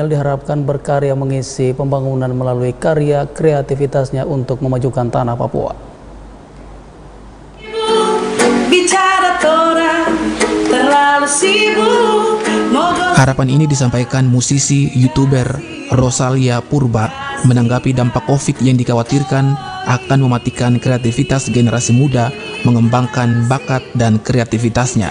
Channel diharapkan berkarya mengisi pembangunan melalui karya kreativitasnya untuk memajukan tanah Papua. Harapan ini disampaikan musisi YouTuber Rosalia Purba menanggapi dampak COVID yang dikhawatirkan akan mematikan kreativitas generasi muda mengembangkan bakat dan kreativitasnya.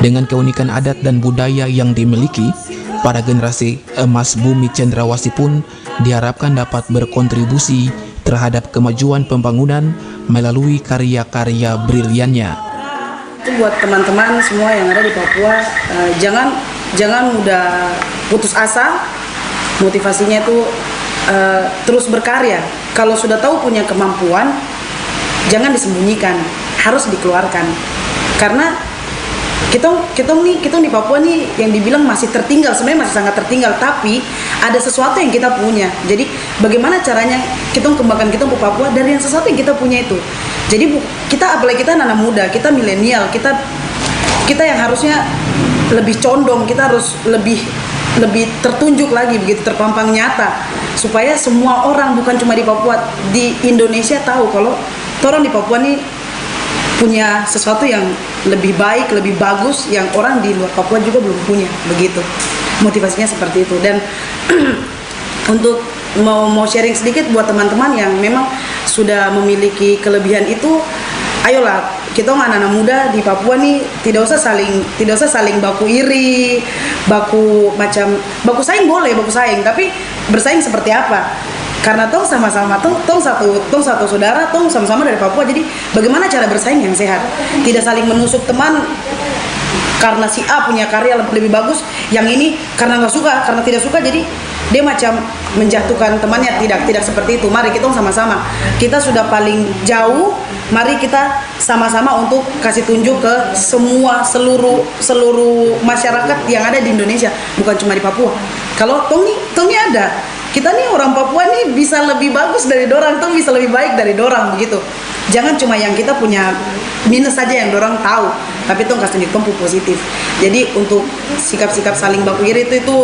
Dengan keunikan adat dan budaya yang dimiliki, para generasi emas bumi Cendrawasih pun diharapkan dapat berkontribusi terhadap kemajuan pembangunan melalui karya-karya briliannya. Itu buat teman-teman semua yang ada di Papua, jangan mudah putus asa. Motivasinya itu terus berkarya. Kalau sudah tahu punya kemampuan, jangan disembunyikan, harus dikeluarkan. Karena kita di Papua nih yang dibilang masih tertinggal, sebenarnya masih sangat tertinggal, tapi ada sesuatu yang kita punya. Jadi bagaimana caranya kita kembangkan kita ke Papua dari yang sesuatu yang kita punya itu. Jadi kita, apalagi kita anak muda, kita milenial, kita yang harusnya lebih condong, kita harus lebih tertunjuk lagi, begitu terpampang nyata, supaya semua orang, bukan cuma di Papua, di Indonesia tahu kalau orang di Papua nih punya sesuatu yang lebih baik, lebih bagus, yang orang di luar Papua juga belum punya, begitu. Motivasinya seperti itu. Dan untuk mau sharing sedikit buat teman-teman yang memang sudah memiliki kelebihan itu, ayolah kita anak-anak muda di Papua nih tidak usah saling baku iri, baku saing boleh, baku saing, tapi bersaing seperti apa? Karena tong sama-sama, tong satu saudara, tong sama-sama dari Papua. Jadi bagaimana cara bersaing yang sehat? Tidak saling menusuk teman karena si A punya karya lebih bagus, yang ini karena nggak suka, karena tidak suka, jadi dia macam menjatuhkan temannya. Tidak seperti itu. Mari kita sama-sama, kita sudah paling jauh, mari kita sama-sama untuk kasih tunjuk ke seluruh masyarakat yang ada di Indonesia, bukan cuma di Papua. Kalau tongnya ada, kita nih orang Papua nih bisa lebih bagus dari dorang, tong bisa lebih baik dari dorang, begitu. Jangan cuma yang kita punya minus saja yang dorang tahu, tapi tong kasih tunjuk tong positif. Jadi untuk sikap-sikap saling baku iri itu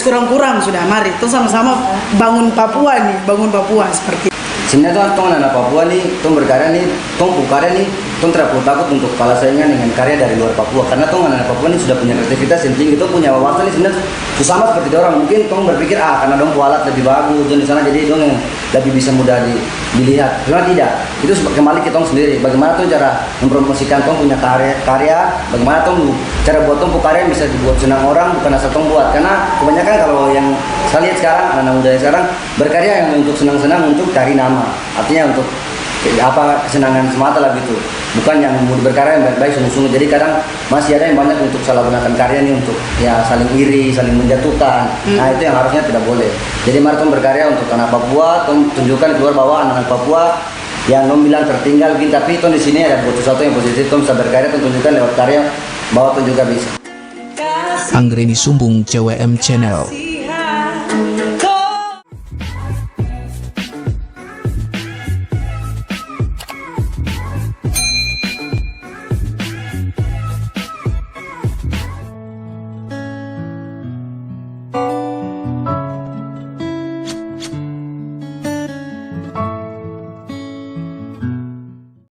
kurang-kurang sudah. Mari tong sama-sama bangun Papua nih, bangun Papua seperti. Sebenarnya tong anak Papua nih, tong berkarya nih, tong berkarya nih, tong tidak perlu takut untuk kalah saingan dengan karya dari luar Papua, karena tong anak Papua nih sudah punya kreativitas yang tinggi, tong punya wawasan nih sebenarnya sama seperti orang. Mungkin tong berpikir karena dong alat lebih bagus dan di sana jadi dong yang lebih bisa mudah dilihat. Sebenarnya tidak, itu kembali ke tong sendiri. Bagaimana tong cara mempromosikan tong punya karya, bagaimana tong cara buat tong karya yang bisa dibuat senang orang, bukan asal tong buat. Karena kebanyakan kalau yang saya lihat sekarang anak muda sekarang berkarya yang untuk senang-senang, untuk cari nama, artinya untuk kesenangan semata lah gitu, bukan yang mau berkarya yang baik-baik sungguh-sungguh. Jadi kadang masih ada yang banyak untuk salah gunakan karya ini untuk ya saling iri, saling menjatuhkan. Nah itu yang harusnya tidak boleh. Jadi mari tong berkarya untuk anak Papua, tong tunjukkan keluar bahwa anak Papua yang tong bilang tertinggal gitu, tapi tong di sini ada buat sesuatu yang positif, tong bisa berkarya, tong tunjukkan lewat karya bahwa tong juga bisa. Anggreni Sumbung, CWM Channel.